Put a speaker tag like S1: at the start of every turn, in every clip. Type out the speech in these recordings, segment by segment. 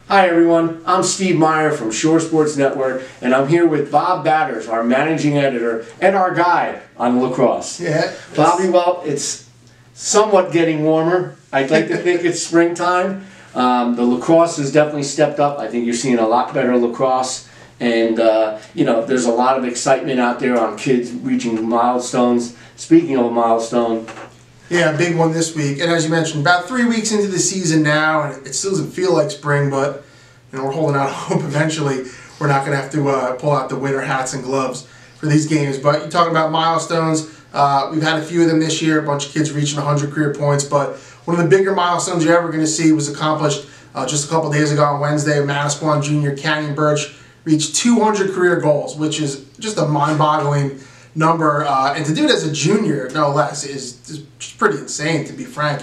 S1: Hi everyone, I'm Steve Meyer from Shore Sports Network, and I'm here with Bob Batters, our managing editor and our guy on lacrosse.
S2: Yeah.
S1: Bobby, well, it's somewhat getting warmer. I'd like to think it's springtime. The lacrosse has definitely stepped up. I think you're seeing a lot better lacrosse, and you know, there's a lot of excitement out there on kids reaching milestones. Speaking of a milestone,
S2: yeah, a big one this week. And as you mentioned, about 3 weeks into the season now, and it still doesn't feel like spring, but you know, we're holding out hope eventually we're not going to have to pull out the winter hats and gloves for these games. But you're talking about milestones. We've had a few of them this year, a bunch of kids reaching 100 career points, but one of the bigger milestones you're ever going to see was accomplished just a couple days ago on Wednesday. Manasquan junior Canyon Birch reached 200 career goals, which is just a mind-boggling number, and to do it as a junior, no less, is just pretty insane, to be frank.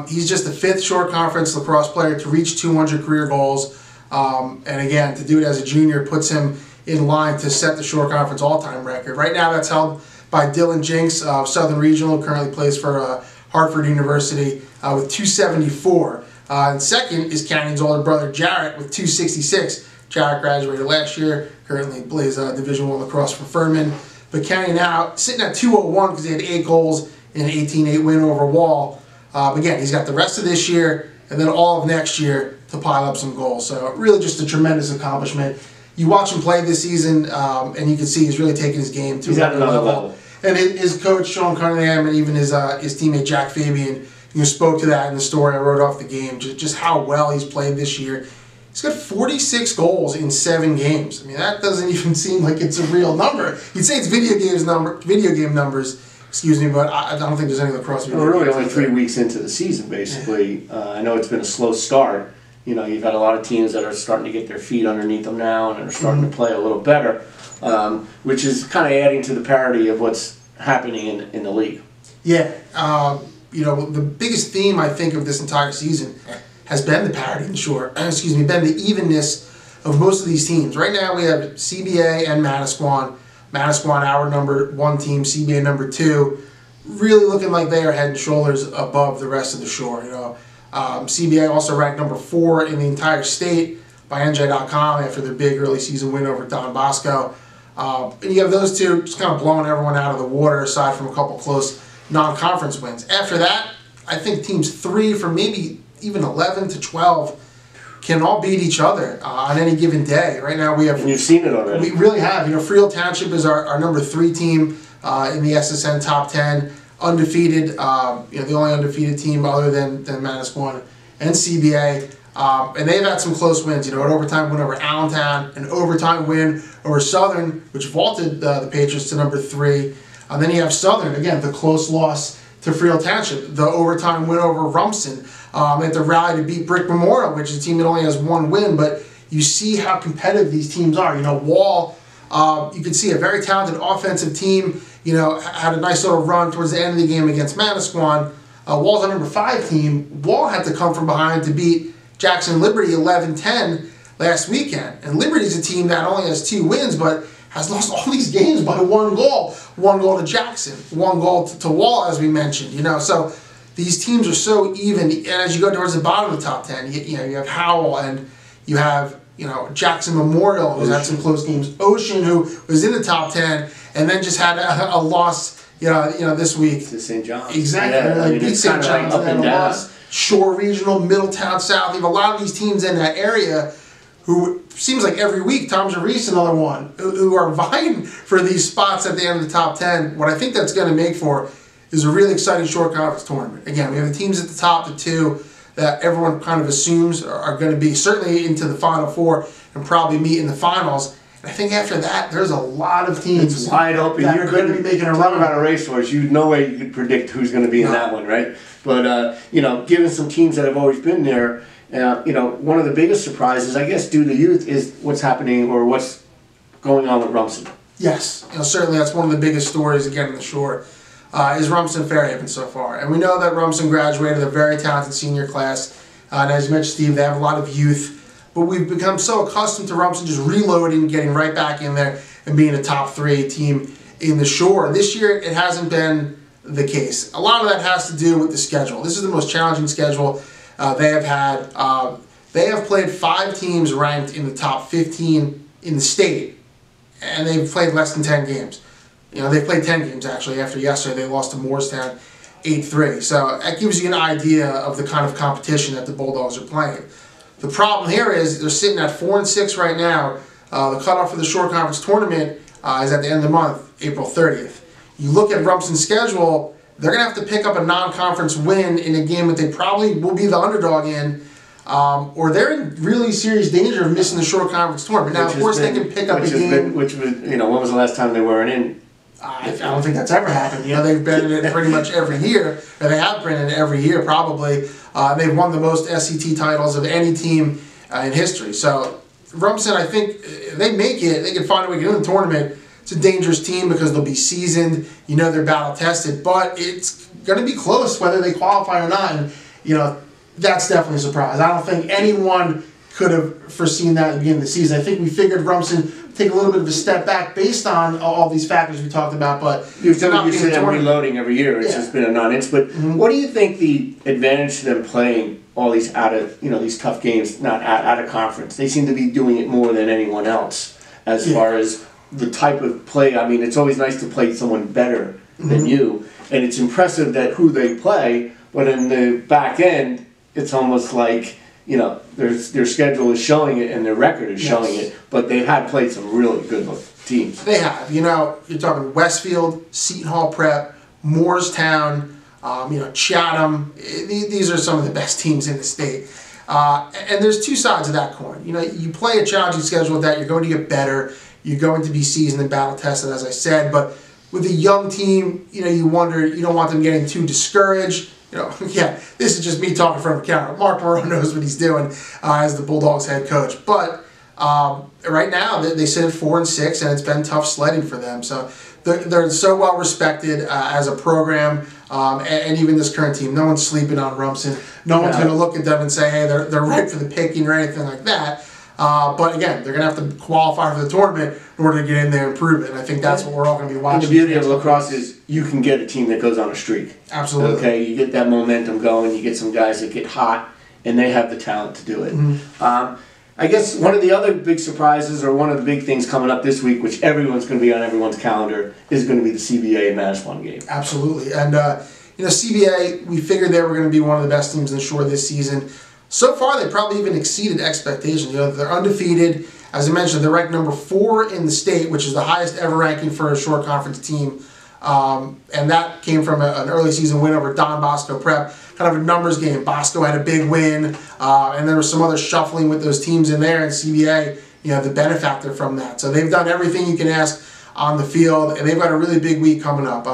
S2: He's just the 5th Shore Conference lacrosse player to reach 200 career goals, and again, to do it as a junior puts him in line to set the Shore Conference all-time record. Right now, that's held by Dylan Jinks of Southern Regional, currently plays for Hartford University with 274. And second is Canyon's older brother Jarrett with 266. Jarrett graduated last year, currently plays Division I lacrosse for Furman. But Canyon now sitting at 201 because he had 8 goals in an 18-8 win over Wall. Again, he's got the rest of this year and then all of next year to pile up some goals. So really just a tremendous accomplishment. You watch him play this season, and you can see he's really taking his game to another level. And his coach, Sean Cunningham, and even his teammate, Jack Fabian, spoke to that in the story I wrote off the game, just how well he's played this year. He's got 46 goals in 7 games. I mean, that doesn't even seem like it's a real number. You'd say it's video game numbers, excuse me, but I don't think there's any lacrosse.
S1: Well, we're really only 3 weeks into the season, basically. I know it's been a slow start. You know, you've got a lot of teams that are starting to get their feet underneath them now and are starting to play a little better, which is kind of adding to the parity of what's happening in the league.
S2: Yeah, you know, the biggest theme I think of this entire season has been the parity in Shore, been the evenness of most of these teams. Right now we have CBA and Manasquan. Manasquan, our number 1 team, CBA number 2, really looking like they are head and shoulders above the rest of the Shore. You know, CBA also ranked number 4 in the entire state by NJ.com after their big early season win over Don Bosco. And you have those two just kind of blowing everyone out of the water, aside from a couple close non-conference wins. After that, I think teams 3 from maybe even 11 to 12 can all beat each other on any given day. Right now we have...
S1: And you've seen it already.
S2: We really have. You know, Freehold Township is our number 3 team in the SSN top 10. Undefeated, you know, the only undefeated team other than Manasquan and CBA. And they've had some close wins. You know, an overtime win over Allentown, an overtime win over Southern, which vaulted the Patriots to number 3. And then you have Southern, again, the close loss to Freehold Township, the overtime win over Rumson, at the rally to beat Brick Memorial, which is a team that only has 1 win, but you see how competitive these teams are. You know, Wall, you can see a very talented offensive team, you know, had a nice little run towards the end of the game against Manasquan. Wall's our number 5 team. Wall had to come from behind to beat Jackson Liberty 11-10 last weekend. And Liberty's a team that only has 2 wins, but has lost all these games by 1 goal. 1 goal to Jackson, 1 goal to Wall, as we mentioned. You know, so these teams are so even. And as you go towards the bottom of the top 10, you know, you have Howell and you have, you know, Jackson Memorial, who's had some close games. Ocean, who was in the top 10, and then just had a loss, you know, this week
S1: to St. John's.
S2: Exactly.
S1: Yeah,
S2: like beat St. John's and then a loss. Shore Regional, Middletown South. You have a lot of these teams in that area who seems like every week, Tom Jarvis, another one, who are vying for these spots at the end of the top 10. What I think that's going to make for is a really exciting Shore Conference tournament. Again, we have the teams at the top, the 2 that everyone kind of assumes are going to be certainly into the Final 4 and probably meet in the finals. And I think after that, there's a lot of teams.
S1: It's wide open. You're going to be making a run about a racehorse. You no way you could predict who's going to be in that one, right? But you know, given some teams that have always been there, you know, one of the biggest surprises, I guess, due to youth, is what's happening or what's going on with Rumson.
S2: Yes, you know, certainly that's one of the biggest stories again in the Shore. Is Rumson Fairhaven so far. And we know that Rumson graduated a very talented senior class. And as you mentioned, Steve, they have a lot of youth. But we've become so accustomed to Rumson just reloading, getting right back in there, and being a top 3 team in the Shore. This year, it hasn't been the case. A lot of that has to do with the schedule. This is the most challenging schedule they have had. They have played 5 teams ranked in the top 15 in the state, and they've played less than 10 games. You know, they played 10 games actually. After yesterday, they lost to Moorestown 8-3. So that gives you an idea of the kind of competition that the Bulldogs are playing. The problem here is they're sitting at 4-6 right now. The cutoff for the Shore Conference tournament is at the end of the month, April 30th. You look at Rumson's schedule, they're going to have to pick up a non-conference win in a game that they probably will be the underdog in, or they're in really serious danger of missing the Shore Conference tournament. Now, of course, they can pick up a game.
S1: When was the last time they weren't in?
S2: I don't think that's ever happened. You know, they've been in it pretty much every year, and they have been in it every year probably. They've won the most SET titles of any team in history. So Rumson, I think, if they make it, they can find a way to get in the tournament. It's a dangerous team because they'll be seasoned. You know, they're battle tested, but it's going to be close whether they qualify or not. And you know, that's definitely a surprise. I don't think anyone could have foreseen that at the beginning of the season. I think we figured Rumson take a little bit of a step back based on all these factors we talked about, but
S1: you said them reloading every year. It's just been a non-inch. But what do you think the advantage to them playing all these these tough games, not out of conference? They seem to be doing it more than anyone else as far as the type of play. I mean, it's always nice to play someone better than you, and it's impressive that who they play. But in the back end, it's almost like, you know, their schedule is showing it and their record is showing it, but they have played some really good teams.
S2: They have. You know, you're talking Westfield, Seton Hall Prep, Moorestown, Chatham. These are some of the best teams in the state. And there's two sides of that coin. You know, you play a challenging schedule with that, you're going to get better. You're going to be seasoned and battle tested, as I said. But with a young team, you know, you wonder, you don't want them getting too discouraged. You know, this is just me talking from the counter. Mark Moreau knows what he's doing as the Bulldogs head coach. But right now, they sit at 4-6, and it's been tough sledding for them. So they're so well respected as a program, and even this current team. No one's sleeping on Rumson. No one's going to look at them and say, hey, they're ripe for the picking or anything like that. But again, they're going to have to qualify for the tournament in order to get in there and prove it. And I think that's what we're all going to be watching.
S1: And the beauty of lacrosse is you can get a team that goes on a streak.
S2: Absolutely.
S1: Okay, you get that momentum going. You get some guys that get hot, and they have the talent to do it. I guess one of the other big surprises, or one of the big things coming up this week, which everyone's going to be on everyone's calendar, is going to be the CBA and Manasquan game.
S2: Absolutely. And, CBA, we figured they were going to be one of the best teams in the Shore this season. So far, they probably even exceeded expectations. You know, they're undefeated. As I mentioned, they're ranked number 4 in the state, which is the highest ever ranking for a Shore Conference team. And that came from an early season win over Don Bosco Prep. Kind of a numbers game. Bosco had a big win, and there was some other shuffling with those teams in there, and CBA, you know, the benefactor from that. So they've done everything you can ask on the field, and they've got a really big week coming up.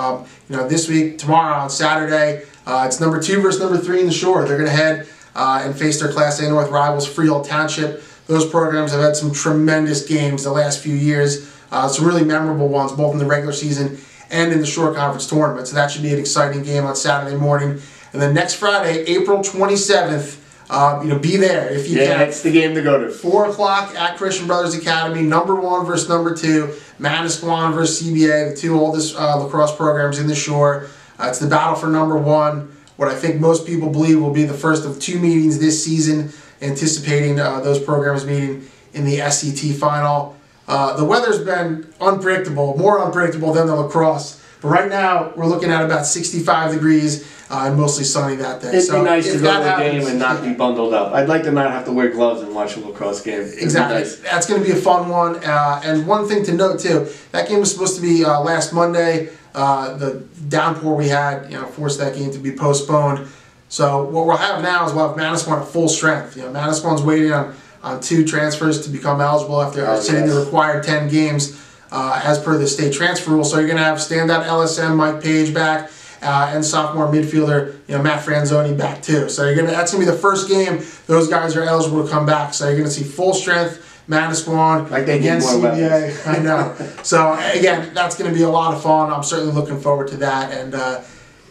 S2: This week, tomorrow on Saturday, it's number 2 versus number 3 in the Shore. They're going to head and face their Class A North rivals, Freehold Township. Those programs have had some tremendous games the last few years, some really memorable ones, both in the regular season and in the Shore Conference tournament. So that should be an exciting game on Saturday morning. And then next Friday, April 27th, be there if you can.
S1: Yeah, it's the game to go to.
S2: 4 o'clock at Christian Brothers Academy, number 1 versus number 2, Manasquan versus CBA, the 2 oldest lacrosse programs in the Shore. It's the battle for number 1. What I think most people believe will be the first of 2 meetings this season, anticipating those programs meeting in the SET final. The weather's been unpredictable, more unpredictable than the lacrosse. But right now, we're looking at about 65 degrees and mostly sunny that day.
S1: It'd be nice to go to the game and not be bundled up. I'd like to not have to wear gloves and watch a lacrosse game.
S2: Exactly. Nice. That's going to be a fun one. And one thing to note, too, that game was supposed to be last Monday. The downpour we had, forced that game to be postponed. So what we'll have now is we'll have Manasquan at full strength. Manasquan's waiting on 2 transfers to become eligible after sitting the required 10 games as per the state transfer rule. So you're going to have standout LSM Mike Page back and sophomore midfielder Matt Franzoni back too. So that's going to be the first game those guys are eligible to come back. So you're going to see full strength Manasquan against CBA. I know. So again, that's going to be a lot of fun. I'm certainly looking forward to that. And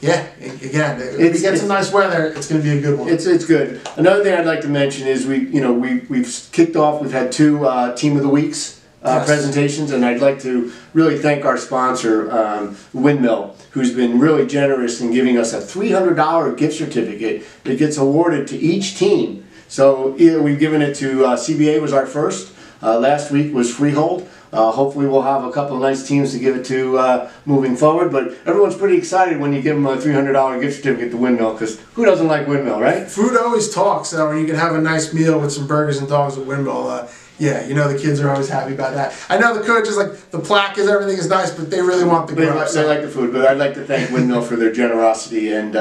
S2: again, if we get some nice weather, it's going to be a good one.
S1: It's good. Another thing I'd like to mention is we've kicked off. We've had 2 Team of the Weeks presentations, and I'd like to really thank our sponsor, Windmill, who's been really generous in giving us a $300 gift certificate that gets awarded to each team So either we've given it to CBA was our first. Last week was Freehold. Hopefully we'll have a couple of nice teams to give it to moving forward, but everyone's pretty excited when you give them a $300 gift certificate to Windmill, because who doesn't like Windmill, right?
S2: Food always talks, so when you can have a nice meal with some burgers and dogs at Windmill, yeah, you know the kids are always happy about that. I know the coaches, like, the plaque is, everything is nice, but they really want the grub.
S1: They like the food, but I'd like to thank Windmill for their generosity. And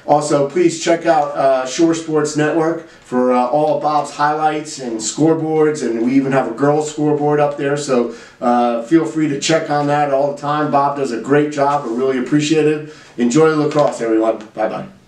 S1: also, please check out Shore Sports Network for all of Bob's highlights and scoreboards, and we even have a girls scoreboard up there, so feel free to check on that all the time. Bob does a great job. I really appreciate it. Enjoy lacrosse, everyone. Bye-bye.